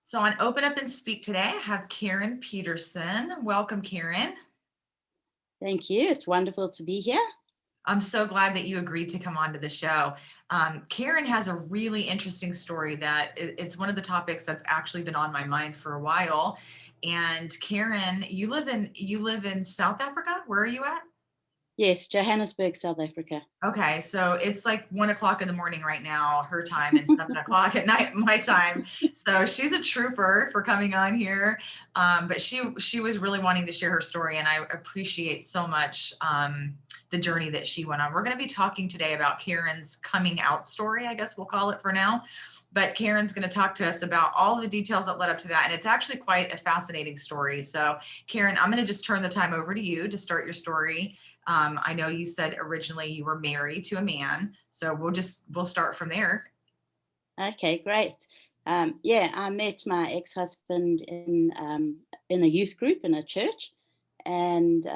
So on Open Up and Speak today, I have Karen Peterson. Welcome, Karen. Thank you. It's wonderful to be here. I'm so glad that you agreed to come on to the show. Karen has a really interesting story that it's one of the topics that's actually been on my mind for a while. And Karen, you live in South Africa. Where are you at? Yes, Johannesburg, South Africa. Okay, so it's like 1 o'clock in the morning right now, her time, and 7 o'clock at night, my time. So she's a trooper for coming on here. But she was really wanting to share her story, and I appreciate so much the journey that she went on. We're going to be talking today about Karen's coming out story, I guess we'll call it for now. But Karen's going to talk to us about all the details that led up to that. And it's actually quite a fascinating story. So, Karen, I'm going to just turn the time over to you to start your story. I know you said originally you were married to a man, so we'll start from there. Okay, great. Yeah, I met my ex-husband in a youth group in a church, and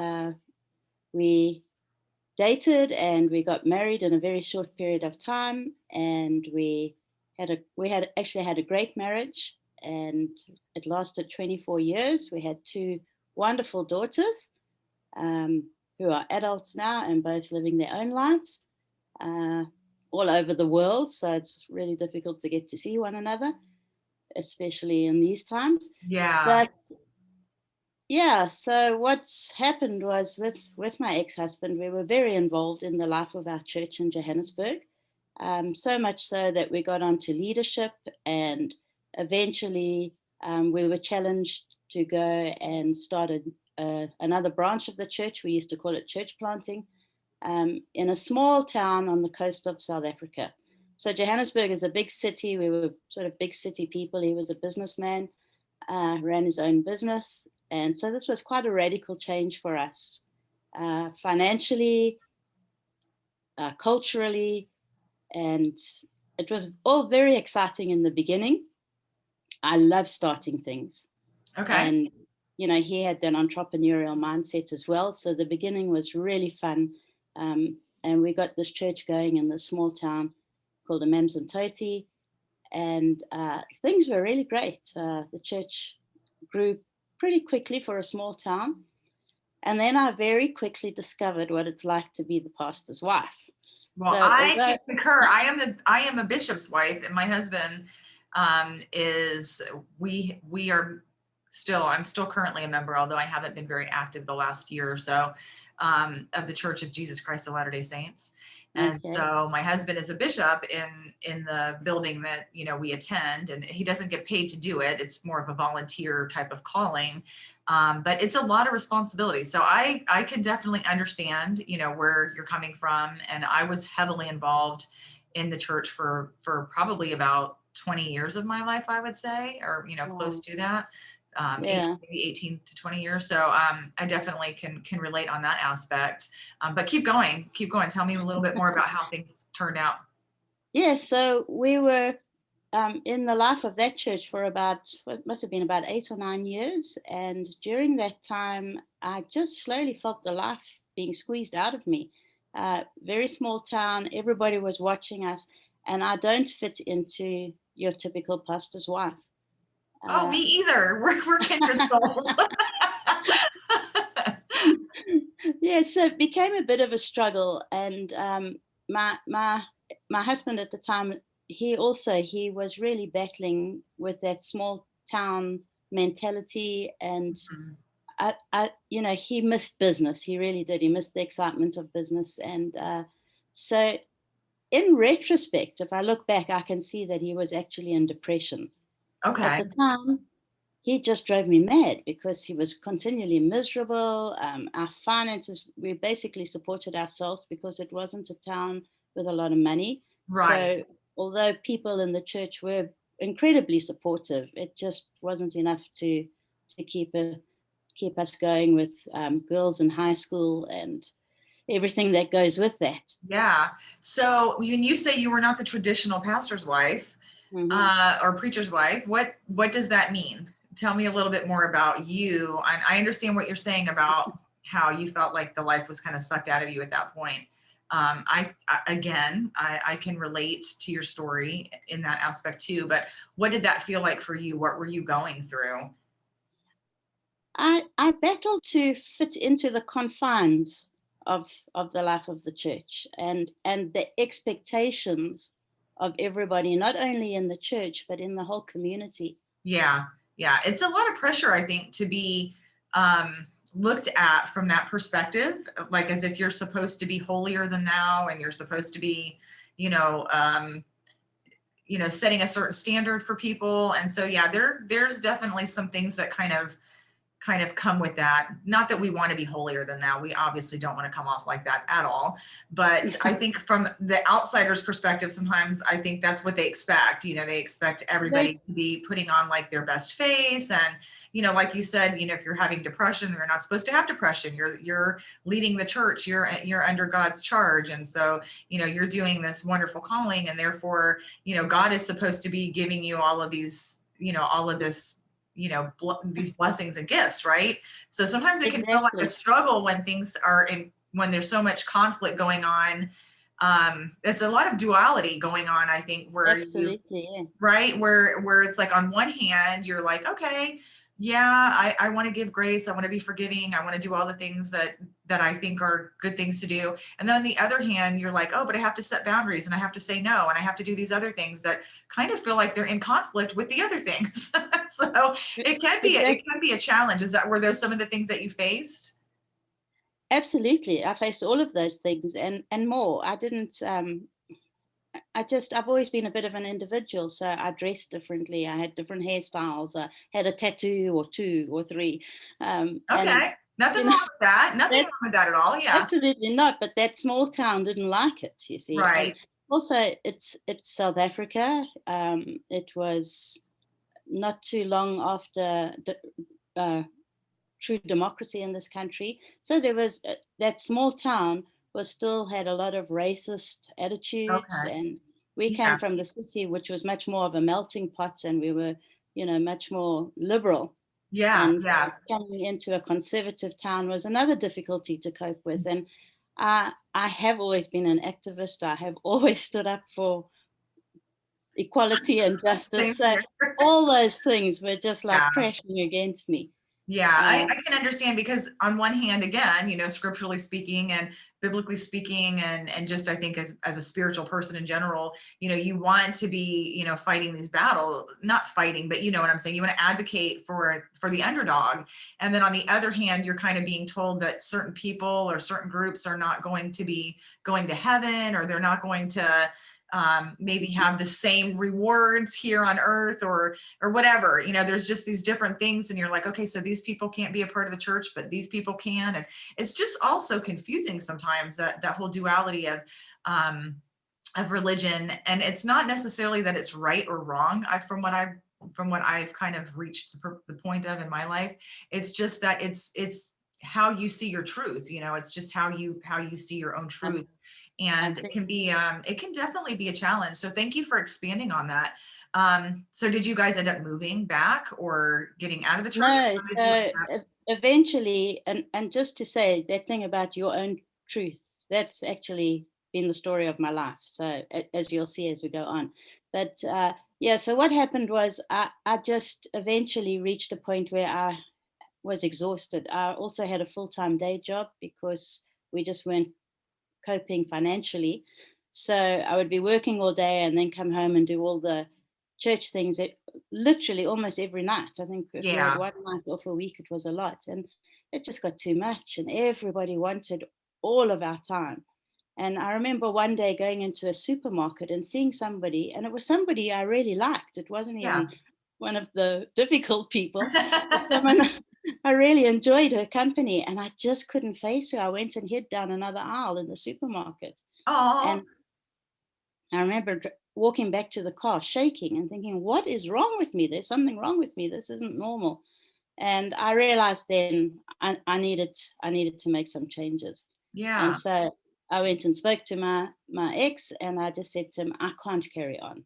we dated and we got married in a very short period of time, and we had actually had a great marriage, and it lasted 24 years. We had two wonderful daughters, um, who are adults now and both living their own lives uh, all over the world. So it's really difficult to get to see one another, especially in these times. Yeah. But yeah, so what's happened was with my ex-husband, we were very involved in the life of our church in Johannesburg. So much so that we got onto leadership, and eventually we were challenged to go and start another branch of the church. We used to call it church planting, in a small town on the coast of South Africa. So Johannesburg is a big city. We were sort of big city people. He was a businessman, ran his own business. And so this was quite a radical change for us, financially, culturally, and it was all very exciting in the beginning. I love starting things. Okay. And, he had that entrepreneurial mindset as well. So the beginning was really fun. And we got this church going in this small town called Amanzimtoti. And things were really great. The church grew pretty quickly for a small town. And then I very quickly discovered what it's like to be the pastor's wife. Well, So I although can concur. I am a bishop's wife, and my husband is we are still I'm still currently a member, although I haven't been very active the last year or so, of the Church of Jesus Christ of Latter-day Saints. And okay, so my husband is a bishop in the building that we attend, and he doesn't get paid to do it. It's more of a volunteer type of calling. But it's a lot of responsibility. So I can definitely understand, where you're coming from. And I was heavily involved in the church for probably about 20 years of my life, I would say, or, close wow, to that. yeah. Maybe 18 to 20 years. So I definitely can relate on that aspect. But keep going. Tell me a little bit more about how things turned out. Yeah, so we were in the life of that church for about, what must have been about 8 or 9 years. And during that time, I just slowly felt the life being squeezed out of me. Very small town, everybody was watching us, and I don't fit into your typical pastor's wife. Oh, Uh, me either. We're kindred souls. yeah, so it became a bit of a struggle. And my husband at the time, he was really battling with that small town mentality, and he missed business. He really did. He missed the excitement of business, and so in retrospect, if I look back, I can see that he was actually in depression at Okay. the time. He just drove me mad because he was continually miserable. Our finances, we basically supported ourselves because it wasn't a town with a lot of money. Right. So, although people in the church were incredibly supportive, it just wasn't enough to keep us going with girls in high school and everything that goes with that. Yeah. So when you say you were not the traditional pastor's wife, Hmm. or preacher's wife, what does that mean? Tell me a little bit more about you. I understand what you're saying about how you felt like the life was kind of sucked out of you at that point. I can relate to your story in that aspect too, but what did that feel like for you? What were you going through? I battled to fit into the confines of the life of the church and the expectations of everybody, not only in the church but in the whole community. Yeah, yeah. It's a lot of pressure, I think, to be looked at from that perspective, like as if you're supposed to be holier than thou and you're supposed to be, you know, um, setting a certain standard for people. And so, yeah, there's definitely some things that kind of come with that. Not that we want to be holier than thou. We obviously don't want to come off like that at all. But I think from the outsider's perspective, sometimes I think that's what they expect. They expect They everybody to be putting on like their best face. And, like you said, if you're having depression, you're not supposed to have depression. You're leading the church. You're under God's charge. And so, you're doing this wonderful calling. And therefore, God is supposed to be giving you all of these, all of this these blessings and gifts, right? So sometimes it can feel like a exactly, struggle when things are when there's so much conflict going on. It's a lot of duality going on, I think, where you absolutely, yeah. right where it's like on one hand you're like, okay, yeah, I want to give grace, I want to be forgiving, I want to do all the things that I think are good things to do, and then on the other hand you're like, oh, but I have to set boundaries and I have to say no and I have to do these other things that kind of feel like they're in conflict with the other things. So it can be a challenge. Is that were those some of the things that you faced? Absolutely. I faced all of those things and more. I didn't I've always been a bit of an individual, so I dressed differently. I had different hairstyles. I had a tattoo or two or three. And Okay, nothing you know wrong with that, nothing that wrong with that at all, yeah. absolutely not, but that small town didn't like it, you see. And Right. also it's South Africa. It was not too long after uh, true democracy in this country. So there was that small town was still had a lot of racist attitudes, Okay. and we came Yeah. from the city, which was much more of a melting pot, and we were, much more liberal. Yeah, And so yeah. coming into a conservative town was another difficulty to cope with. And I have always been an activist. I have always stood up for equality and justice. Same So here. all those things were just like Yeah. crashing against me. Yeah, I, Uh, I can understand because on one hand, again, scripturally speaking and biblically speaking, and just I think as a spiritual person in general, you want to be, fighting these battles, not fighting, but you know what I'm saying. You want to advocate for the underdog. And then on the other hand, you're kind of being told that certain people or certain groups are not going to be going to heaven, or they're not going to maybe have the same rewards here on earth, or whatever. There's just these different things, and you're like, okay, so these people can't be a part of the church but these people can, and it's just also confusing sometimes, that whole duality of religion. And it's not necessarily that it's right or wrong. From what I've kind of reached the point of in my life, it's just that it's how you see your truth. It's just how you see your own I, truth. I And think it can definitely be a challenge. So thank you for expanding on that. So did you guys end up moving back or getting out of the church? no. How did you end So up? eventually, and just to say that thing about your own truth, that's actually been the story of my life. So as you'll see as we go on, but yeah. So what happened was I just eventually reached a point where I was exhausted. I also had a full-time day job because we just weren't coping financially. So I would be working all day and then come home and do all the church things literally almost every night. I think if we had Yeah. one night off a week, it was a lot. And it just got too much. And everybody wanted all of our time. And I remember one day going into a supermarket and seeing somebody, and it was somebody I really liked. It wasn't Yeah. even one of the difficult people, but someone I really enjoyed her company, and I just couldn't face her. I went and hid down another aisle in the supermarket. Oh, And I remember walking back to the car shaking and thinking, what is wrong with me? There's something wrong with me. This isn't normal. And I realized then I needed to make some changes. And yeah. so I went and spoke to my ex, and I just said to him, I can't carry on.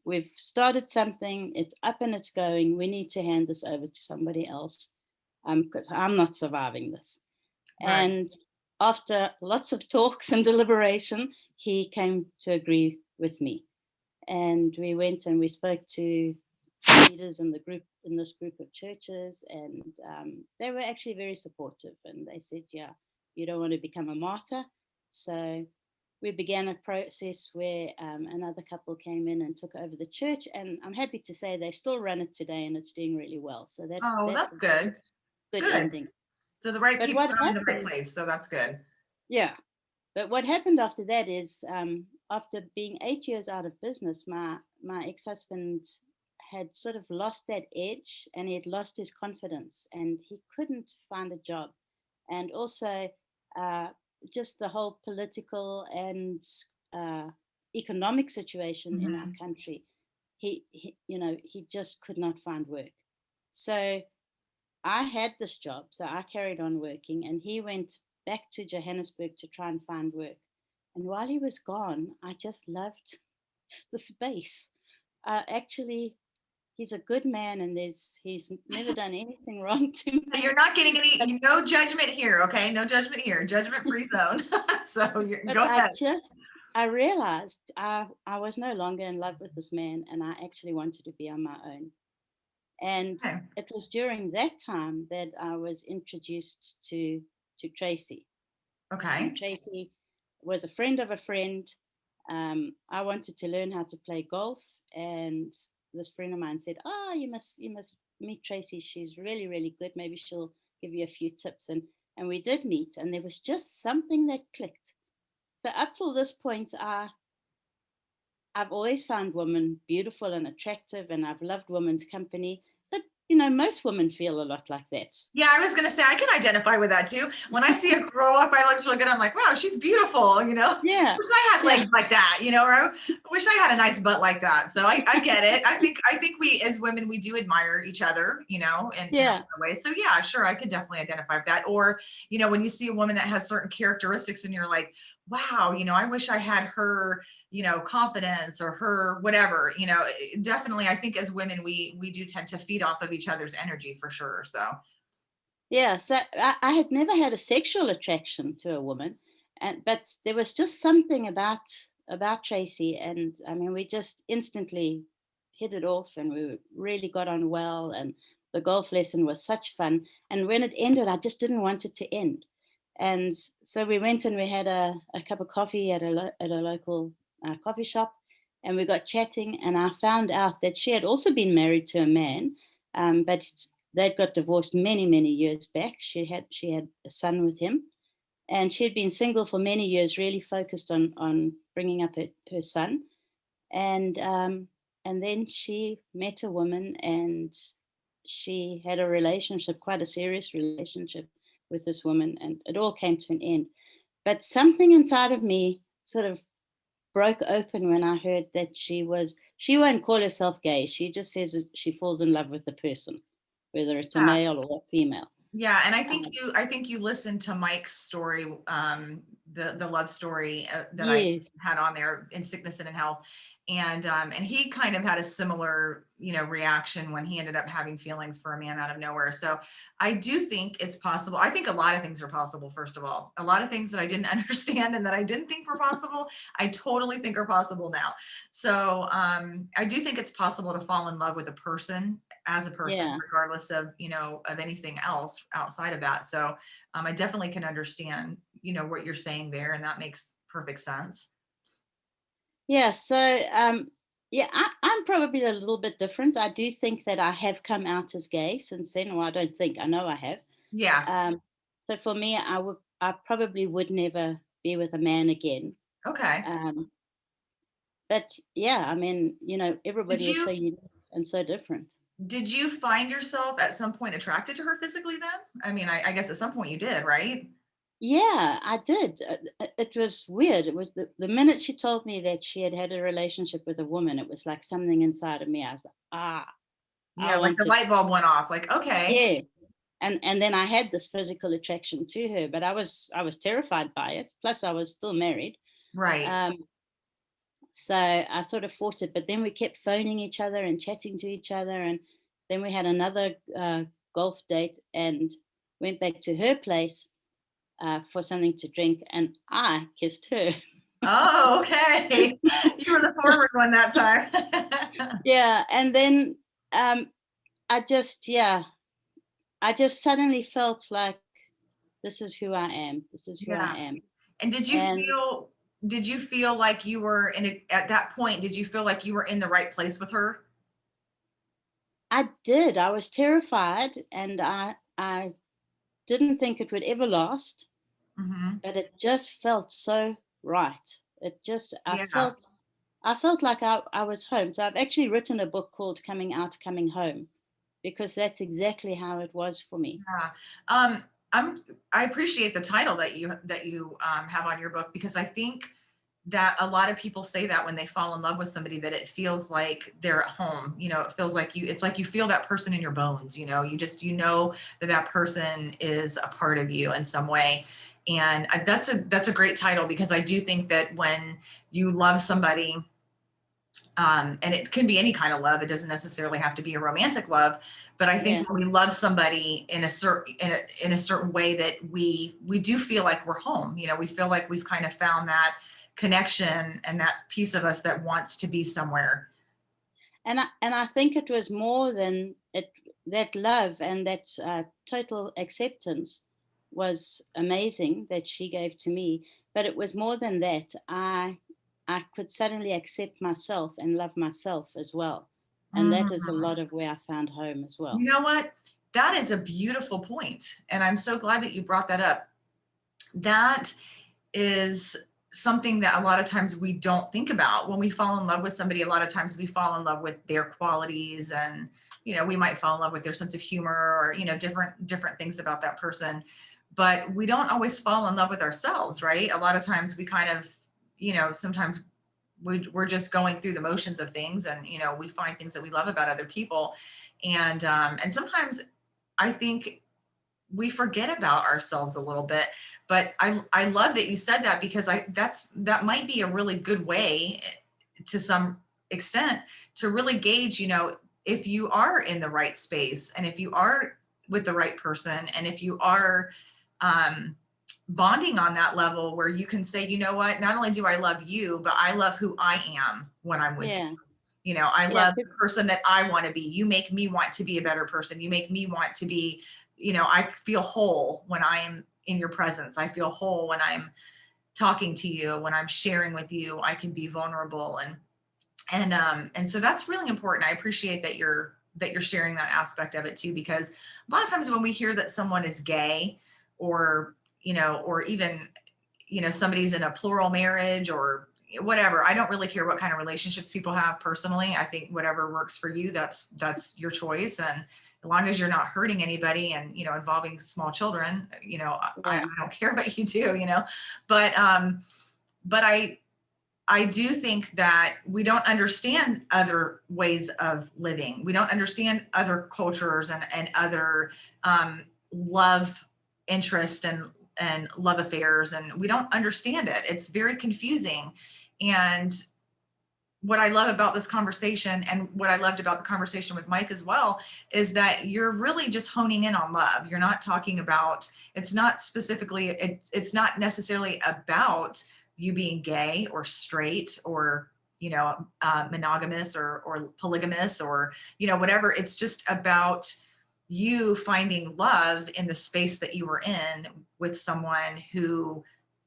We've started something, it's up and it's going. We need to hand this over to somebody else, because I'm not surviving this. Right. And after lots of talks and deliberation, he came to agree with me. And we went and we spoke to leaders in the group, in this group of churches, and they were actually very supportive. And they said, "Yeah, you don't want to become a martyr." So we began a process where another couple came in and took over the church, and I'm happy to say they still run it today, and it's doing really well. So that Oh, well, that that's was good. good Good. ending. So the right But people what are in the right happened? place. So that's good. Yeah. But what happened after that is, after being 8 years out of business, my ex husband had sort of lost that edge, and he had lost his confidence, and he couldn't find a job. And also, uh, just the whole political and uh, economic situation in our Mhm. country, he just could not find work. So I had this job, so I carried on working, and he went back to Johannesburg to try and find work. And while he was gone, I just loved the space. Actually, he's a good man, and he's never done anything wrong to You're me. not getting But, any, no judgment here. Okay. No judgment here. Judgment free zone. So but go ahead. I realized I was no longer in love with this man, and I actually wanted to be on my own. And Okay. it was during that time that I was introduced to Tracy. And Okay. Tracy was a friend of a friend. I wanted to learn how to play golf, and this friend of mine said, "Oh, you must meet Tracy. She's really really good. Maybe she'll give you a few tips." And we did meet, and there was just something that clicked. So up till this point, I've always found women beautiful and attractive, and I've loved women's company. But most women feel a lot like that. Yeah, I was gonna say I can identify with that too. When I see a girl walk by looks really good, I'm like, wow, she's beautiful. Yeah, Wish I had yeah, legs like that. Or I wish I had a nice butt like that. So I get it. I think we as women we do admire each other. In a lot yeah, of ways. So yeah, sure, I could definitely identify with that. Or when you see a woman that has certain characteristics and you're like, wow, I wish I had her confidence or her whatever. Definitely, I think as women we do tend to feed off of each other's energy for sure. So. yeah. So I had never had a sexual attraction to a woman, but there was just something about Tracy, and I mean, we just instantly hit it off, and we really got on well, and the golf lesson was such fun. And when it ended, I just didn't want it to end. And so we went and we had a cup of coffee at a local coffee shop, and we got chatting. And I found out that she had also been married to a man, but they'd got divorced many many years back. She had a son with him, and she had been single for many years, really focused on bringing up her son. And um, and then she met a woman, and she had a relationship, quite a serious relationship, with this woman, and it all came to an end. But something inside of me sort of broke open when I heard that she won't call herself gay. She just says that she falls in love with the person, whether it's a Yeah. male or a female. Yeah, and I think Um, you I think you listened to Mike's story, the love story that I yes. had on there in sickness and in health, and he kind of had a similar reaction when he ended up having feelings for a man out of nowhere. So I do think it's possible. I think a lot of things are possible. First of all, a lot of things that I didn't understand and that I didn't think were possible, I totally think are possible now. So I do think it's possible to fall in love with a person as a person, Yeah. regardless of of anything else outside of that. So I definitely can understand what you're saying there, and that makes perfect sense. Yeah. So, yeah, I'm probably a little bit different. I do think that I have come out as gay since then. Well, I don't think, I know I have. Yeah. Um, so for me, I probably would never be with a man again. Okay. Um, but yeah, I mean, Did everybody is so you unique and so different. did you find yourself at some point attracted to her physically then? I mean, I guess at some point you did, right? Yeah, I did. It was weird. It was the minute she told me that she had had a relationship with a woman, it was like something inside of me. I was like, I Yeah, like want the to, light bulb went off. Like, okay. yeah. And then I had this physical attraction to her, but I was terrified by it. Plus, I was still married. Right. Um, so I sort of fought it, but then we kept phoning each other and chatting to each other, and then we had another golf date and went back to her place. for something to drink, and I kissed her. Oh, okay. You were the So, forward one that time. yeah, and then um, yeah, I just suddenly felt like this is who I am. This is who I Yeah. am. And And did you feel like you were at that point, did you feel like you were in the right place with her? I did. I was terrified, and I didn't think it would ever last, Hmm. but it just felt so right. It just Yeah. I felt like I was home. So I've actually written a book called Coming Out, Coming Home, because that's exactly how it was for me. Yeah. Um, I'm, I appreciate the title that you have on your book, because I think that a lot of people say that when they fall in love with somebody, that it feels like they're at home. You know, it feels like it's like you feel that person in your bones. You know, you know that that person is a part of you in some way. And that's a great title, because I do think that when you love somebody, and it can be any kind of love. It doesn't necessarily have to be a romantic love, but I Yeah. think when we love somebody in a certain in a certain way, that we do feel like we're home. You know, we feel like we've kind of found that connection and that piece of us that wants to be somewhere. And I think it was more than it. That love and that total acceptance was amazing that she gave to me. But it was more than that. I could suddenly accept myself and love myself as well, and that is a Mhm. lot of where I found home as well. You know what? That is a beautiful point, and I'm so glad that you brought that up. That is something that a lot of times we don't think about when we fall in love with somebody. A lot of times we fall in love with their qualities, and you know, we might fall in love with their sense of humor, or you know, different things about that person, but we don't always fall in love with ourselves, right? A lot of times we kind of, you know, sometimes we're just going through the motions of things, and you know, we find things that we love about other people, and sometimes I think we forget about ourselves a little bit. But I love that you said that, because that might be a really good way, to some extent, to really gauge, you know, if you are in the right space, and if you are with the right person, and if you are um bonding on that level where you can say, you know what, not only do I love you, but I love who I am when I'm with you. Yeah, You know, I yeah, love the person that I want to be. You make me want to be a better person. You make me want to be, you know, I feel whole when I am in your presence. I feel whole when I'm talking to you, when I'm sharing with you. I can be vulnerable, and so that's really important. I appreciate that you're sharing that aspect of it too, because a lot of times when we hear that someone is gay, or you know, or even, you know, somebody's in a plural marriage or whatever, I don't really care what kind of relationships people have. Personally, I think whatever works for you, that's your choice. And as long as you're not hurting anybody, and you know, involving small children, you know, I yeah, don't care what you do, you know. but but I do think that we don't understand other ways of living. We don't understand other cultures, and other love interest, and love affairs, and we don't understand it. It's very confusing. And what I love about this conversation, and what I loved about the conversation with Mike as well, is that you're really just honing in on love. You're not talking about, it's not specifically, it's not necessarily about you being gay or straight, or you know, monogamous, or polygamous, or you know, whatever. It's just about you finding love in the space that you were in, with someone who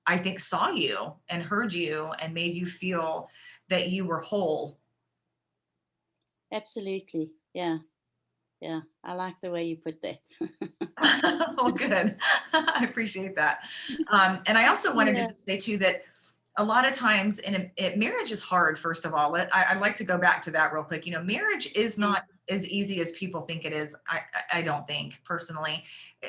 I think saw you and heard you and made you feel that you were whole. absolutely. Yeah, yeah. I like the way you put that. Oh, good. I appreciate that. And I also wanted to Yeah. just say too that a lot of times marriage is hard. First of all, I'd like to go back to that real quick. You know, marriage is Mm. not as easy as people think it is. I don't think, personally.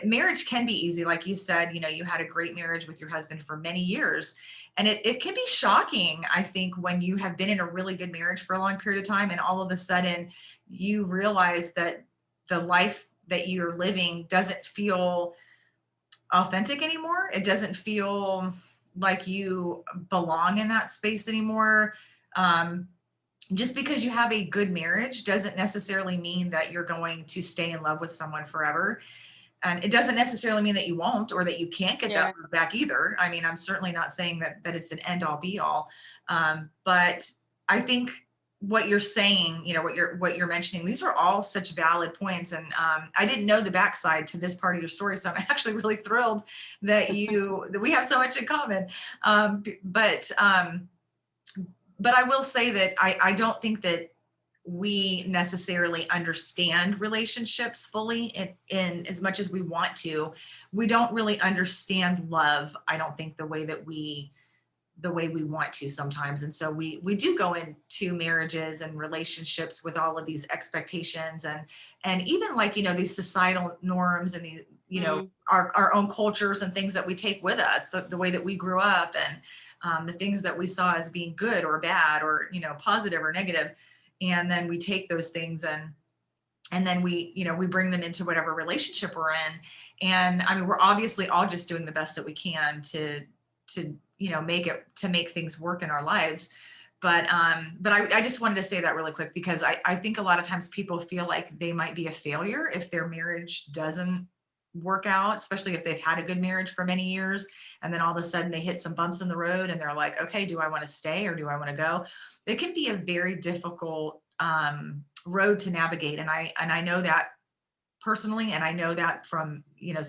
Marriage can be easy. Like you said, you know, you had a great marriage with your husband for many years. And it can be shocking, I think, when you have been in a really good marriage for a long period of time, and all of a sudden you realize that the life that you're living doesn't feel authentic anymore. It doesn't feel like you belong in that space anymore. Um, just because you have a good marriage doesn't necessarily mean that you're going to stay in love with someone forever. and it doesn't necessarily mean that you won't or that you can't get Yeah. that love back either. I mean, I'm certainly not saying that it's an end all be all. But I think what you're saying, what you're mentioning, these are all such valid points. And I didn't know the backside to this part of your story, so I'm actually really thrilled that we have so much in common. But I will say that I don't think that we necessarily understand relationships fully in as much as we want to. We don't really understand love, I don't think, the way we want to sometimes. And so we do go into marriages and relationships with all of these expectations and even like, these societal norms and the, our own cultures and things that we take with us, the way that we grew up, and the things that we saw as being good or bad or, positive or negative. And then we take those things and then we bring them into whatever relationship we're in. And I mean, we're obviously all just doing the best that we can to make things work in our lives. But I just wanted to say that really quick, because I think a lot of times people feel like they might be a failure if their marriage doesn't work out, especially if they've had a good marriage for many years. And then all of a sudden they hit some bumps in the road and they're like, okay, do I want to stay or do I want to go? It can be a very difficult road to navigate. And I know that personally, and I know that from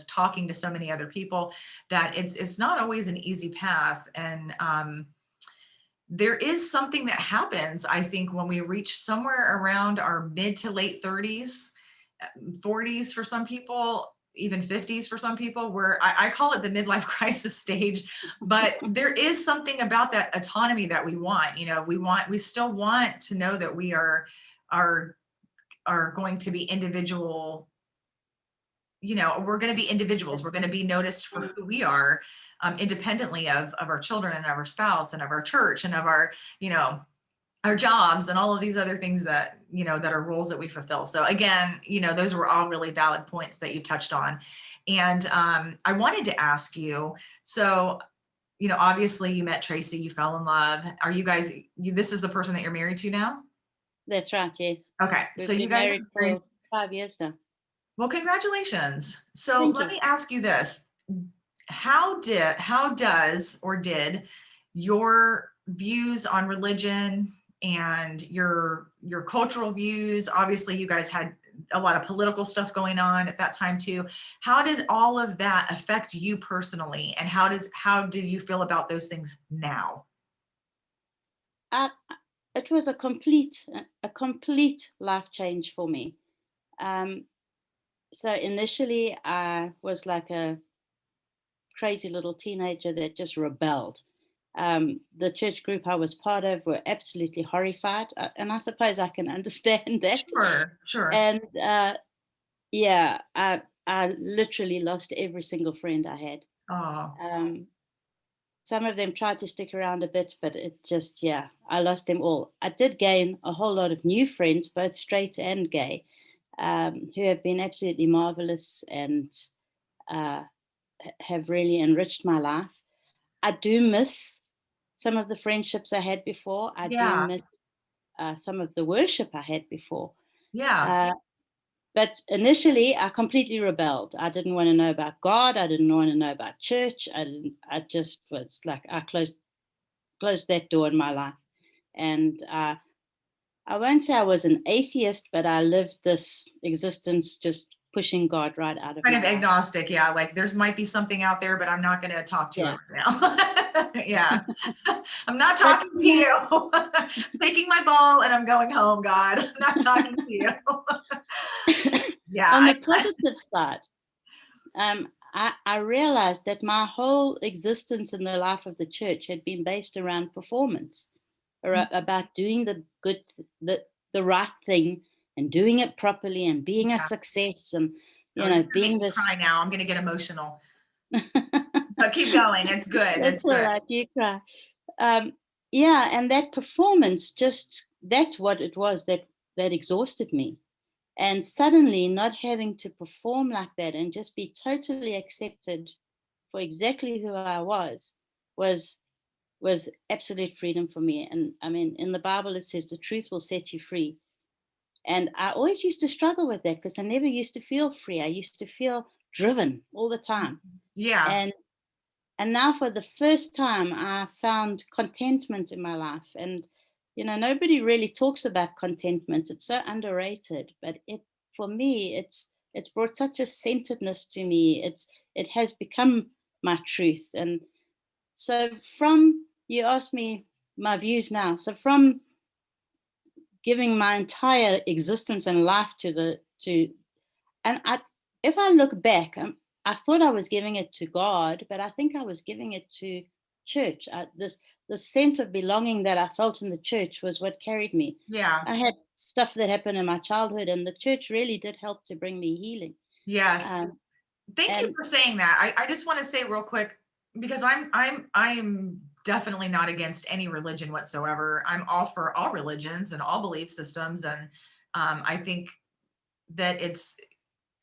talking to so many other people, that it's not always an easy path. And there is something that happens, I think, when we reach somewhere around our mid to late 30s, 40s for some people, even 50s for some people, where I call it the midlife crisis stage. But there is something about that autonomy that we want. We still want to know that we are going to be individual. We're going to be individuals. We're going to be noticed for who we are, independently of our children and of our spouse and of our church and of our, our jobs and all of these other things that, that are roles that we fulfill. So again, those were all really valid points that you touched on. And I wanted to ask you, so, obviously you met Tracy, you fell in love. Are you guys, this is the person that you're married to now? That's right, yes. Okay. We've So you been guys married for 5 years now. Well, congratulations. So Thank let you. me ask you this. How did your views on religion and your cultural views, obviously you guys had a lot of political stuff going on at that time too. How did all of that affect you personally? And how do you feel about those things now? It was a complete life change for me. So initially I was like a crazy little teenager that just rebelled. The church group I was part of were absolutely horrified, and I suppose I can understand that. Sure. And yeah, I literally lost every single friend I had. Oh, Some of them tried to stick around a bit, but it just, yeah, I lost them all. I did gain a whole lot of new friends, both straight and gay, who have been absolutely marvelous and have really enriched my life. I do miss some of the friendships I had before. I do yeah. miss some of the worship I had before. Yeah. But initially, I completely rebelled. I didn't want to know about God. I didn't want to know about church. I just was like, I closed that door in my life. And I won't say I was an atheist, but I lived this existence just pushing God right out of Kind my of life. agnostic, yeah. Like there's might be something out there, but I'm not going to talk to Yeah. it right now. Yeah, I'm not But talking to you. I'm taking my ball and I'm going home. God, I'm not talking to you. Yeah, on the positive side, I realized that my whole existence in the life of the church had been based around performance, or about doing the right thing and doing it properly and being a success and oh, you're gonna make being me this. cry now. I'm going to get emotional. But keep going. It's good. It's That's all good. right. You cry. Um, yeah, and that performance that's what it was that exhausted me. And suddenly not having to perform like that and just be totally accepted for exactly who I was was absolute freedom for me. And I mean, in the Bible it says the truth will set you free. And I always used to struggle with that because I never used to feel free. I used to feel driven all the time. Yeah. And now for the first time, I found contentment in my life. And, nobody really talks about contentment. It's so underrated, but for me, it's brought such a centeredness to me. It has become my truth. And so you asked me my views now. So from giving my entire existence and life and if I look back, I thought I was giving it to God, but I think I was giving it to church. The sense of belonging that I felt in the church was what carried me. Yeah. I had stuff that happened in my childhood, and the church really did help to bring me healing. Yes. Um, Thank you and for saying that. I just want to say real quick, because I'm definitely not against any religion whatsoever. I'm all for all religions and all belief systems. And I think that it's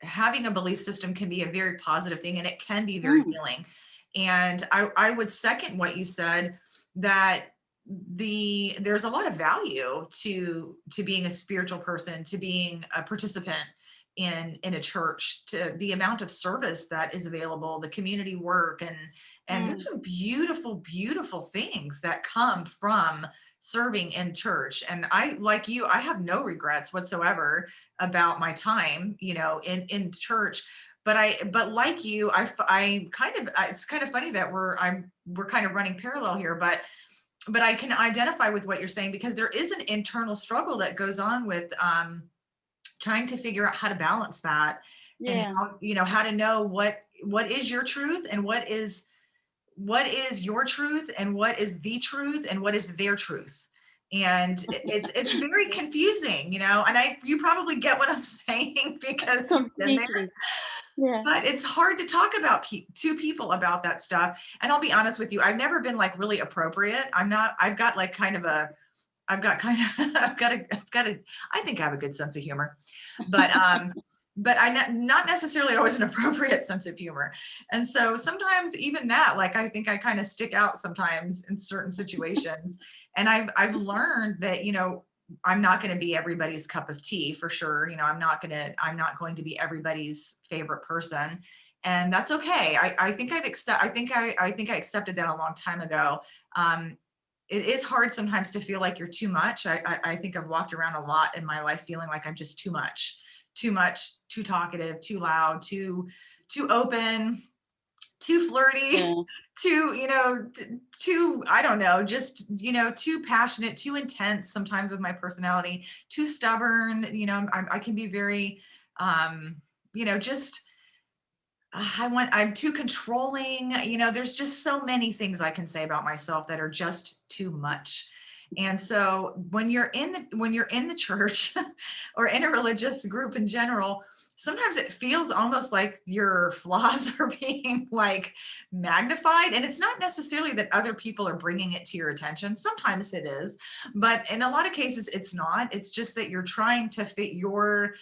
having a belief system can be a very positive thing, and it can be very healing. And I would second what you said, that there's a lot of value to being a spiritual person, to being a participant in a church, to the amount of service that is available, the community work, and there's some beautiful things that come from serving in church. And I, like you, I have no regrets whatsoever about my time, in church. But like you, I kind of, it's kind of funny that we're kind of running parallel here, but I can identify with what you're saying, because there is an internal struggle that goes on with trying to figure out how to balance that, and how to know what is your truth, and what is your truth, and what is the truth, and what is their truth. And it's very confusing, and you probably get what I'm saying, because you've been there. completely. Yeah. But it's hard to talk about to people about that stuff. And I'll be honest with you, I've never been like really appropriate. I've got like kind of a, I've got kind of, I think I have a good sense of humor, but I not necessarily always an appropriate sense of humor. And so sometimes even that, like, I think I kind of stick out sometimes in certain situations. And I've learned that, I'm not going to be everybody's cup of tea, for sure. I'm not going to be everybody's favorite person. And that's okay. I think I accepted that a long time ago. It is hard sometimes to feel like you're too much. I think I've walked around a lot in my life feeling like I'm just too much, too talkative, too loud, too open, too flirty, too, I don't know, just, too passionate, too intense sometimes with my personality, too stubborn. I can be very, just, I'm too controlling. There's just so many things I can say about myself that are just too much. And so when you're in the church or in a religious group in general, sometimes it feels almost like your flaws are being like magnified. And it's not necessarily that other people are bringing it to your attention. Sometimes it is, but in a lot of cases it's not. It's just that you're trying to fit your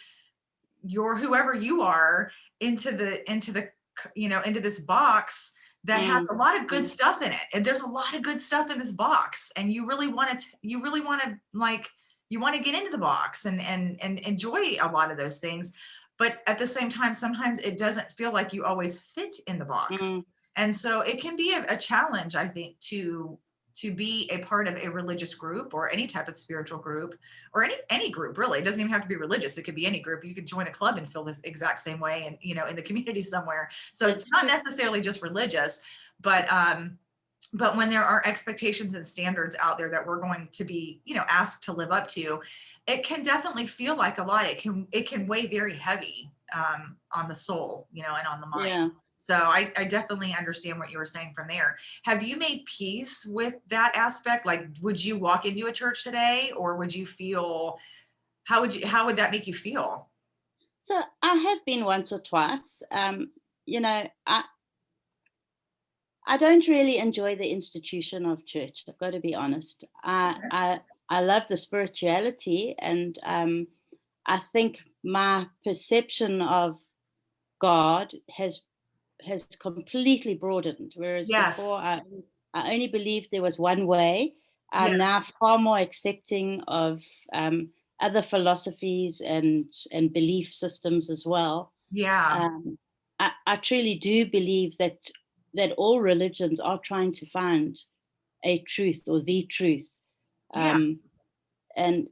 whoever you are into this box that has a lot of good stuff in it. And there's a lot of good stuff in this box, and you really want to get into the box and enjoy a lot of those things. But at the same time, sometimes it doesn't feel like you always fit in the box. And so it can be a challenge, I think, to be a part of a religious group or any type of spiritual group, or any group, really. It doesn't even have to be religious. It could be any group. You could join a club and feel this exact same way, and in the community somewhere. So it's not necessarily just religious, but when there are expectations and standards out there that we're going to be, asked to live up to, it can definitely feel like a lot. It can weigh very heavy on the soul, and on the mind. Yeah. So I definitely understand what you were saying from there. Have you made peace with that aspect? Like, would you walk into a church today, or would you feel, how would that make you feel? So I have been once or twice. I don't really enjoy the institution of church. I've got to be honest. I love the spirituality, and I think my perception of God has completely broadened. Whereas before, I only believed there was one way. I'm now far more accepting of other philosophies and belief systems as well. Yeah. I truly do believe that all religions are trying to find a truth or the truth. Yeah. Um, and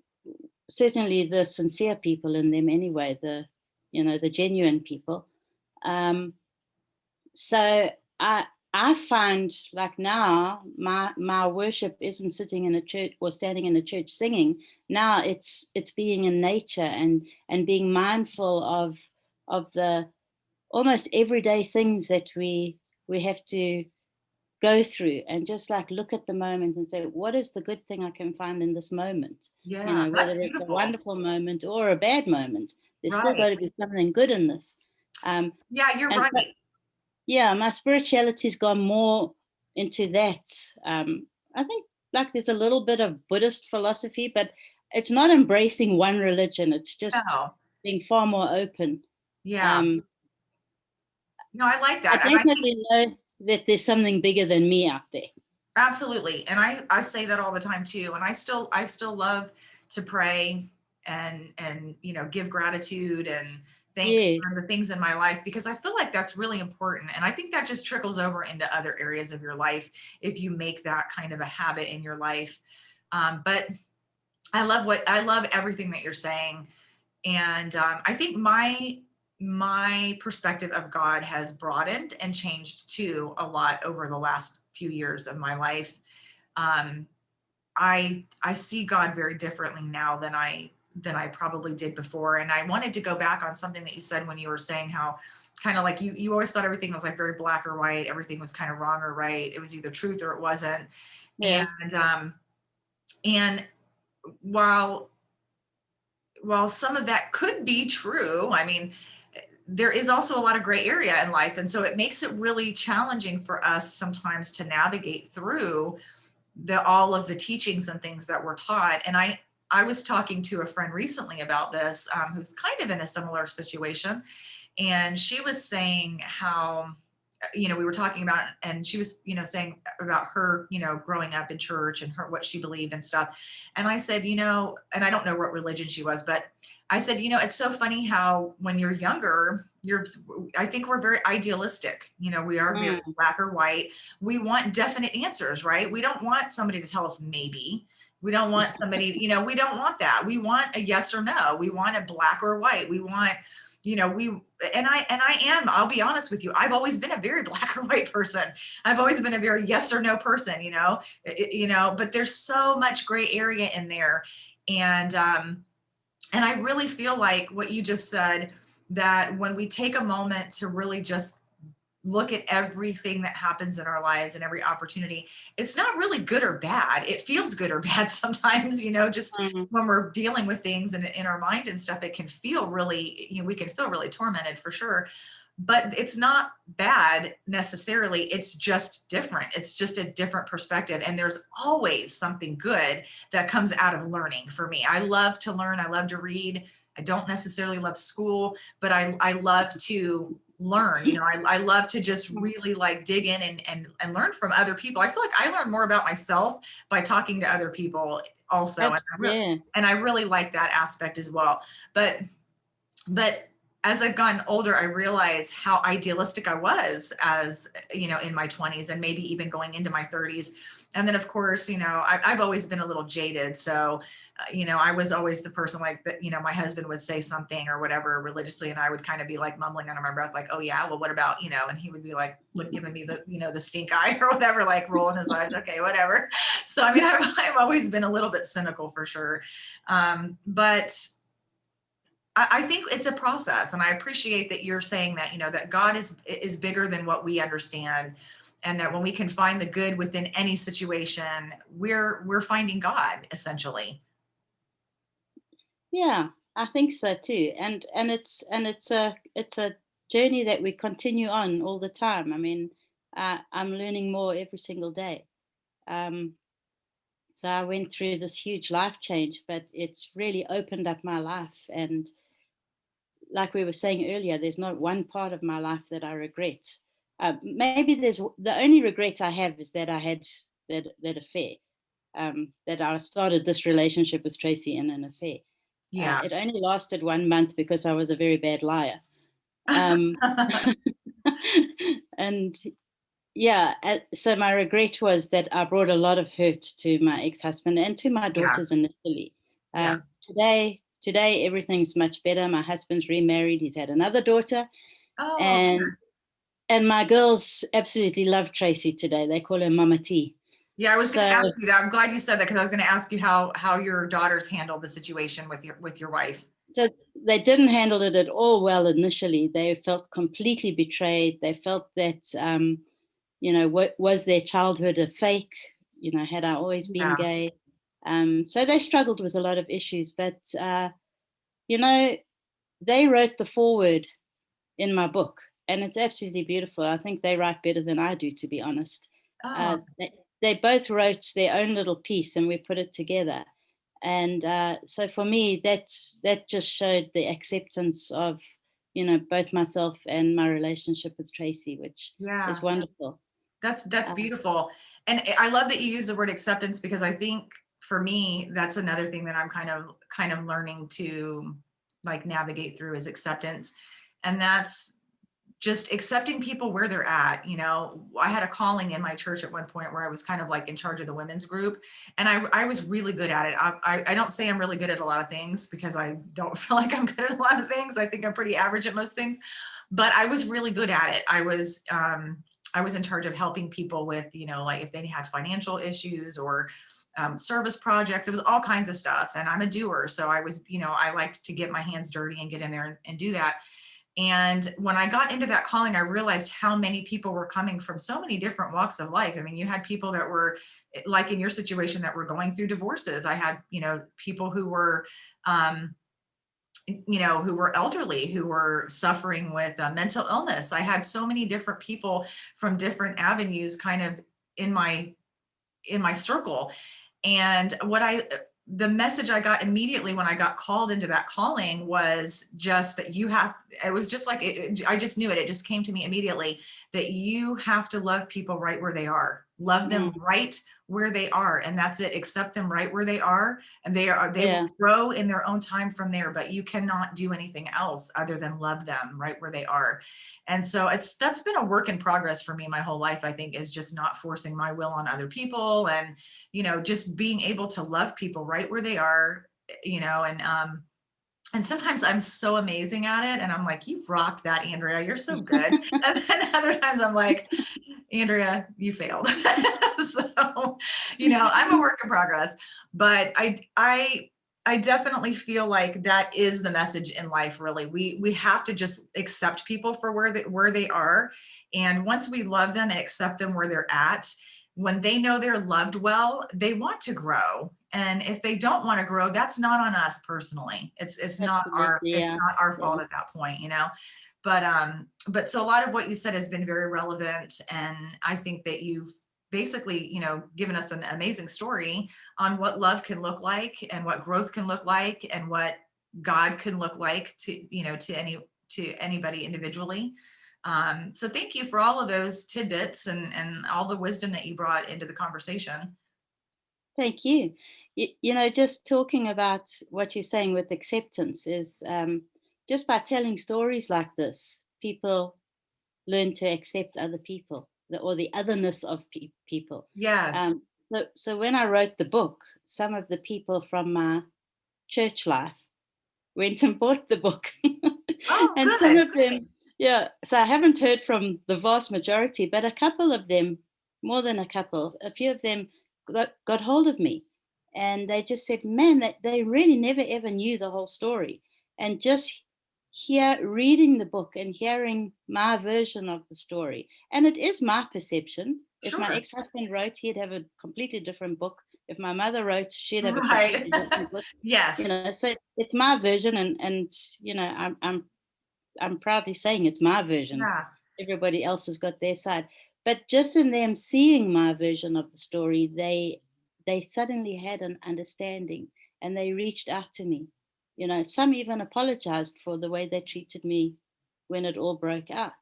certainly the sincere people in them anyway, the genuine people. Um, so I find like now my worship isn't sitting in a church or standing in a church singing. Now it's being in nature and being mindful of the almost everyday things that we have to go through, and just like look at the moment and say, what is the good thing I can find in this moment? Yeah, that's Whether it's a beautiful. wonderful moment or a bad moment, there's still Right. got to be something good in this. um, Yeah, you're and so, right. yeah, my spirituality's gone more into that. I think like there's a little bit of Buddhist philosophy, but it's not embracing one religion. It's just No. being far more open. Yeah. um, No, I like I that. And I think definitely know that there's something bigger than me out there. absolutely. And I say that all the time too. And I still love to pray and give gratitude and thanks Yeah. for the things in my life, because I feel like that's really important. And I think that just trickles over into other areas of your life if you make that kind of a habit in your life. But I love everything that you're saying. And I think my perspective of God has broadened and changed too a lot over the last few years of my life. um, I see God very differently now than I probably did before. And I wanted to go back on something that you said when you were saying how kind of like you always thought everything was like very black or white, everything was kind of wrong or right, it was either truth or it wasn't. Yeah. And while while some of that could be true, I mean, there is also a lot of gray area in life. And so it makes it really challenging for us sometimes to navigate through all of the teachings and things that we're taught. And I was talking to a friend recently about this, who's kind of in a similar situation. And she was saying how, we were talking about, and she was, saying about her, growing up in church and her, what she believed and stuff. And I said, and I don't know what religion she was, but I said, it's so funny how when you're younger, I think we're very idealistic. We are very Mm. black or white. We want definite answers, right? We don't want somebody to tell us maybe. We don't want somebody, we don't want that. We want a yes or no. We want a black or white. We want, I'll be honest with you, I've always been a very black or white person. I've always been a very yes or no person, but there's so much gray area in there. And I really feel like what you just said, that when we take a moment to really just look at everything that happens in our lives and every opportunity, it's not really good or bad. It feels good or bad sometimes, just Mm. when we're dealing with things in our mind and stuff, it can feel really, we can feel really tormented for sure. But it's not bad necessarily. It's just different. It's just a different perspective. And there's always something good that comes out of learning for me. I love to learn. I love to read. I don't necessarily love school, but I love to learn. I love to just really like dig in and learn from other people. I feel like I learn more about myself by talking to other people also. Yeah. And I really like that aspect as well. But as I've gotten older, I realize how idealistic I was as, in my 20s and maybe even going into my 30s. And then, of course, I've always been a little jaded. So, I was always the person like that, my husband would say something or whatever religiously, and I would kind of be like mumbling under my breath, like, oh, yeah, well, what about, and he would be like, giving me the, the stink eye or whatever, like rolling his eyes, okay, whatever. So, I mean, I've always been a little bit cynical for sure. But I think it's a process, and I appreciate that you're saying that, that God is bigger than what we understand, and that when we can find the good within any situation, we're finding God essentially. Yeah, I think so too. And it's a journey that we continue on all the time. I mean, I'm learning more every single day. Um, so I went through this huge life change, but it's really opened up my life. And like we were saying earlier, there's not one part of my life that I regret. Maybe the only regret I have is that I had that affair. That I started this relationship with Tracy in an affair. Yeah. It only lasted 1 month because I was a very bad liar. Um, And yeah, so my regret was that I brought a lot of hurt to my ex-husband and to my Yeah. daughters initially. Yeah. Today everything's much better. My husband's remarried. He's had another daughter, Oh, and my girls absolutely love Tracy today. They call her Mama T. yeah. I was going So, to ask you that. I'm glad you said that, because I was going to ask you how your daughters handled the situation with your wife. so they didn't handle it at all well initially. They felt completely betrayed. They felt that, what was their childhood a fake? Had I always been Yeah. gay? So they struggled with a lot of issues, but you know, they wrote the foreword in my book, and it's absolutely beautiful. I think they write better than I do, to be honest. Oh, They both wrote their own little piece, and we put it together. And so for me, that just showed the acceptance of, both myself and my relationship with Tracy, which yeah. is wonderful. That's Uh, beautiful. And I love that you use the word acceptance, because I think for me, that's another thing that I'm kind of learning to like navigate through, is acceptance. And that's just accepting people where they're at. I had a calling in my church at one point where I was kind of like in charge of the women's group, and I was really good at it. I don't say I'm really good at a lot of things, because I don't feel like I'm good at a lot of things. I think I'm pretty average at most things, but I was really good at it. I was in charge of helping people with, like if they had financial issues or service projects. It was all kinds of stuff. And I'm a doer. So I was, I liked to get my hands dirty and get in there and do that. And when I got into that calling, I realized how many people were coming from so many different walks of life. I mean, you had people that were like in your situation that were going through divorces. I had, people who were, who were elderly, who were suffering with mental illness. I had so many different people from different avenues kind of in my circle. And the message I got immediately when I got called into that calling was just that it was just like, I just knew it. It just came to me immediately that you have to love people right where they are. Love them right where they are. And that's it. Accept them right where they are. And they yeah, will grow in their own time from there, but you cannot do anything else other than love them right where they are. And so that's been a work in progress for me my whole life, I think, is just not forcing my will on other people, and, just being able to love people right where they are, and sometimes I'm so amazing at it, and I'm like, you've rocked that, Andrea, you're so good. And then other times I'm like, Andrea, you failed. So, I'm a work in progress, but I definitely feel like that is the message in life. Really, we have to just accept people for where they are, and once we love them and accept them where they're at, when they know they're loved well, they want to grow. And if they don't want to grow, that's not on us personally. It's not our absolutely, it's yeah, not our yeah. fault at that point. But so a lot of what you said has been very relevant, and I think that you've basically, given us an amazing story on what love can look like, and what growth can look like, and what God can look like to anybody individually. So thank you for all of those tidbits and all the wisdom that you brought into the conversation. Thank you. Just talking about what you're saying with acceptance is, just by telling stories like this, people learn to accept other people, or the otherness of people. Yes. So when I wrote the book, some of the people from my church life went and bought the book. Oh, And some good. of them, yeah, so I haven't heard from the vast majority, but a couple of them, more than a couple, a few of them got hold of me, and they just said, man, that they really never ever knew the whole story. And just reading the book and hearing my version of the story, and it is my perception. If my Sure. ex-husband wrote, he'd have a completely different book. If my mother wrote, she'd have a Right. completely different book. Yes. So it's my version, and I'm proudly saying it's my version. Yeah. Everybody else has got their side. But just in them seeing my version of the story, they suddenly had an understanding, and they reached out to me. Some even apologized for the way they treated me when it all broke out.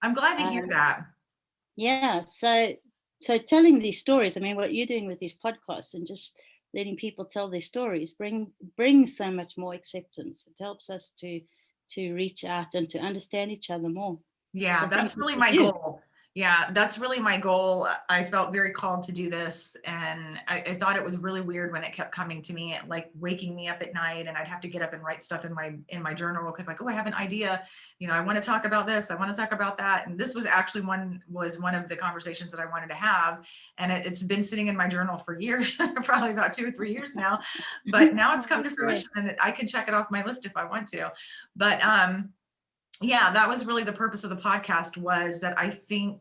I'm glad to hear Um, that. yeah, so telling these stories, I mean, what you're doing with these podcasts and just letting people tell their stories brings so much more acceptance. It helps us to reach out and to understand each other more. Yeah, So thank that's you really for my you. goal. Yeah, that's really my goal. I felt very called to do this. And I thought it was really weird when it kept coming to me, like waking me up at night, and I'd have to get up and write stuff in my journal because like, oh, I have an idea. I want to talk about this. I want to talk about that. And this was actually one of the conversations that I wanted to have. And it's been sitting in my journal for years, probably about 2 or 3 years now. But now it's come to Yeah. fruition and I can check it off my list if I want to. But yeah, that was really the purpose of the podcast, was that I think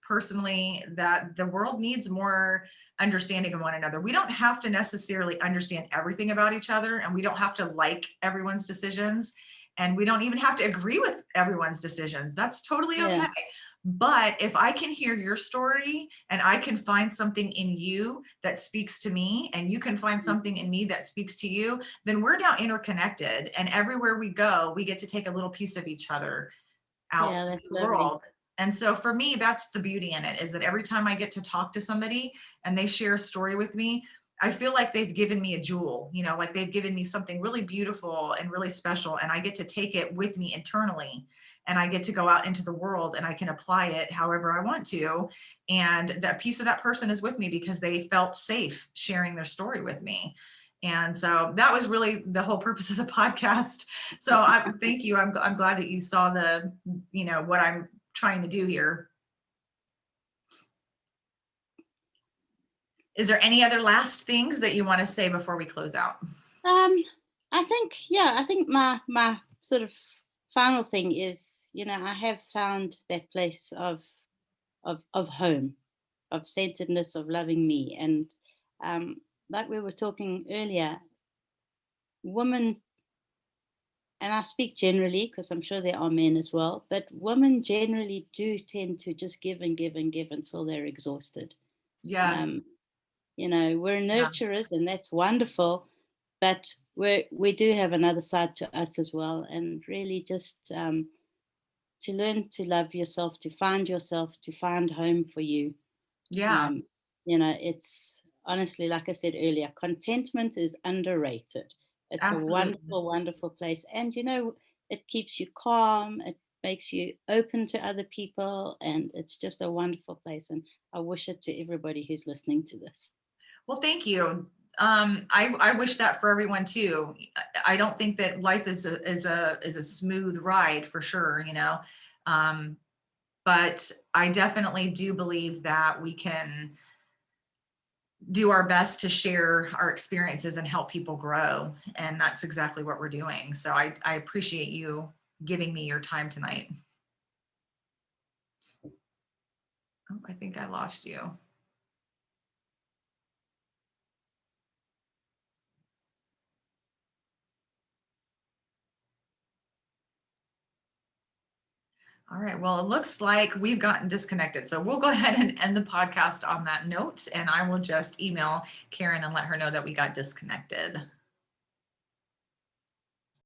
personally that the world needs more understanding of one another. We don't have to necessarily understand everything about each other, and we don't have to like everyone's decisions, and we don't even have to agree with everyone's decisions. That's totally okay. Yeah. But if I can hear your story and I can find something in you that speaks to me, and you can find something in me that speaks to you, then we're now interconnected. And everywhere we go, we get to take a little piece of each other out Yeah, in that's the lovely. world. And so for me, that's the beauty in it, is that every time I get to talk to somebody and they share a story with me, I feel like they've given me a jewel, like they've given me something really beautiful and really special. And I get to take it with me internally, and I get to go out into the world and I can apply it however I want to. And that piece of that person is with me because they felt safe sharing their story with me. And so that was really the whole purpose of the podcast. So thank you. I'm glad that you saw what I'm trying to do here. Is there any other last things that you want to say before we close out? Um, I think my sort of final thing is, I have found that place of home, of centeredness, of loving me, and um, like we were talking earlier, women, and I speak generally because I'm sure there are men as well, but women generally do tend to just give and give and give until they're exhausted. Yes. Um, we're Yeah. nurturers, and that's wonderful, but we do have another side to us as well, and really just to learn to love yourself, to find home for you. Yeah. um, it's honestly, like I said earlier, contentment is underrated. It's a Absolutely. wonderful, wonderful place, and it keeps you calm, it makes you open to other people, and it's just a wonderful place, and I wish it to everybody who's listening to this. Well, thank you. I wish that for everyone too. I don't think that life is a smooth ride for sure, Um, but I definitely do believe that we can do our best to share our experiences and help people grow. And that's exactly what we're doing. So I appreciate you giving me your time tonight. Oh, I think I lost you. All right. Well, it looks like we've gotten disconnected. So we'll go ahead and end the podcast on that note. And I will just email Karen and let her know that we got disconnected.